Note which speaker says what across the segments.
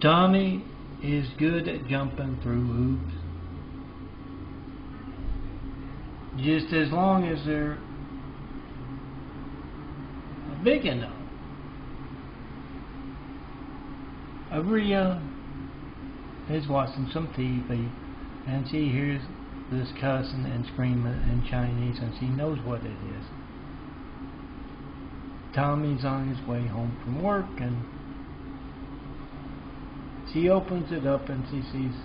Speaker 1: Tommy is good at jumping through hoops, just as long as they're big enough. Maria is watching some TV and she hears this cussing and screaming in Chinese and she knows what it is. Tommy's on his way home from work and she opens it up and she sees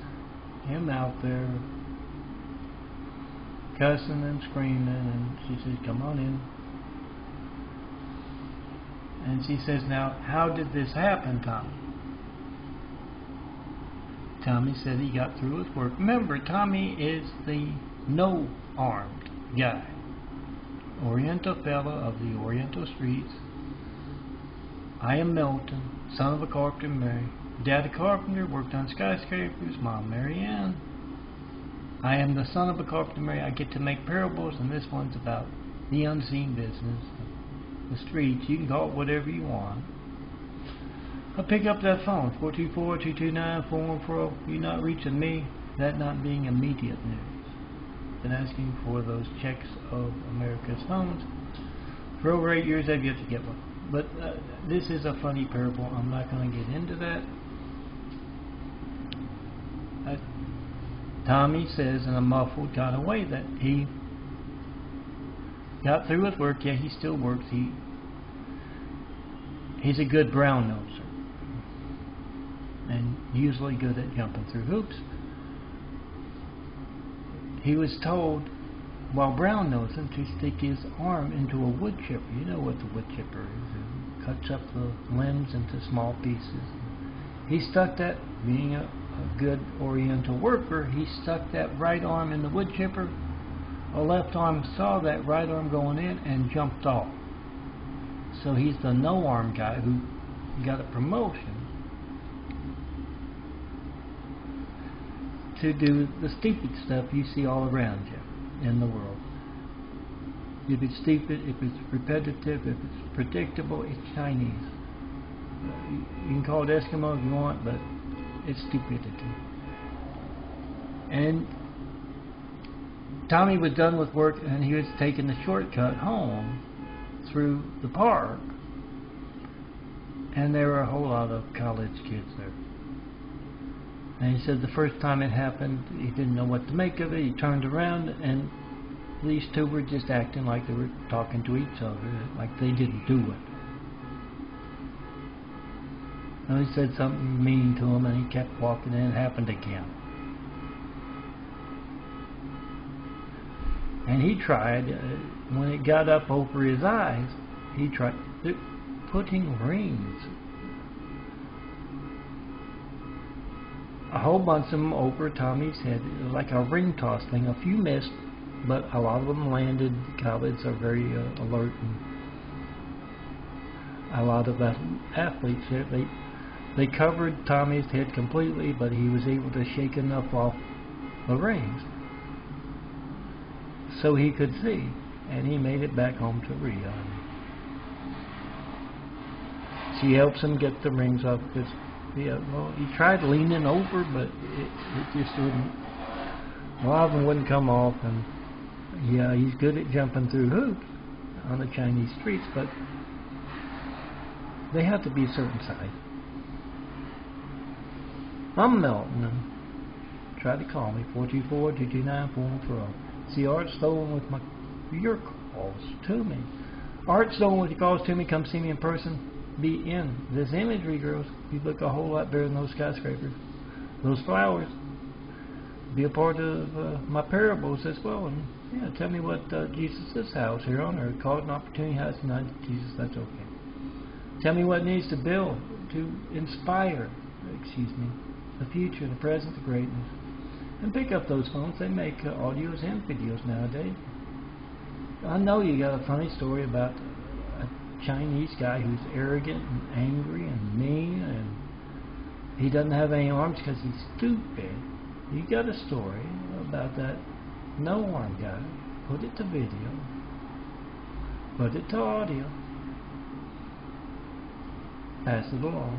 Speaker 1: him out there cussing and screaming, and she says, "Come on in." And she says, "Now, how did this happen, Tommy?" Tommy said he got through with work. Remember, Tommy is the no-armed guy. Oriental fella of the Oriental streets. I am Milton, son of a carpenter Mary. Dad a carpenter, worked on skyscrapers. Mom Mary Ann. I am the son of a carpenter Mary. I get to make parables, and this one's about the unseen business, the streets. You can call it whatever you want. I'll pick up that phone, 424-229-4140. You're not reaching me. That not being immediate news. Been asking for those checks of America's phones. For over 8 years, I've yet to get one. But this is a funny parable. I'm not going to get into that. Tommy says in a muffled kind of way that he got through with work. Yeah, he still works. He's a good brown noser and usually good at jumping through hoops. He was told while brown nosing to stick his arm into a wood chipper. You know what the wood chipper is. It cuts up the limbs into small pieces. He stuck that, being a good Oriental worker, he stuck that right arm in the wood chipper. A left arm saw that right arm going in and jumped off. So he's the no-arm guy who got a promotion to do the stupid stuff you see all around you in the world. If it's stupid, if it's repetitive, if it's predictable, it's Chinese. You can call it Eskimo if you want, but it's stupidity. And Tommy was done with work and he was taking the shortcut home through the park, and there were a whole lot of college kids there. And he said the first time it happened, he didn't know what to make of it. He turned around and these two were just acting like they were talking to each other, like they didn't do it. And he said something mean to him and he kept walking and it happened again. And he tried, when it got up over his eyes, he tried putting rings. A whole bunch of them over Tommy's head. It was like a ring toss thing. A few missed, but a lot of them landed. College are very alert, and a lot of the athletes there, they covered Tommy's head completely, but he was able to shake enough off the rings so he could see, and he made it back home to Rhea. She helps him get the rings off because, yeah, well, he tried leaning over, but it just wouldn't. A lot of them wouldn't come off, and yeah, he's good at jumping through hoops on the Chinese streets, but they have to be a certain size. I'm Milton, and try to call me, 424-229-4140. See Art Stolen with your calls to me. Art Stolen with your calls to me. Come see me in person. Be in this imagery, girls. You look a whole lot better than those skyscrapers. Those flowers. Be a part of my parables as well. And yeah, tell me what Jesus' house here on earth, called an opportunity house united to Jesus. That's okay. Tell me what needs to build to inspire, the future, the present, the greatness. And pick up those phones. They make audios and videos nowadays. I know you got a funny story about a Chinese guy who's arrogant and angry and mean, and he doesn't have any arms because he's stupid. You got a story about that no-arm guy. Put it to video. Put it to audio. Pass it along.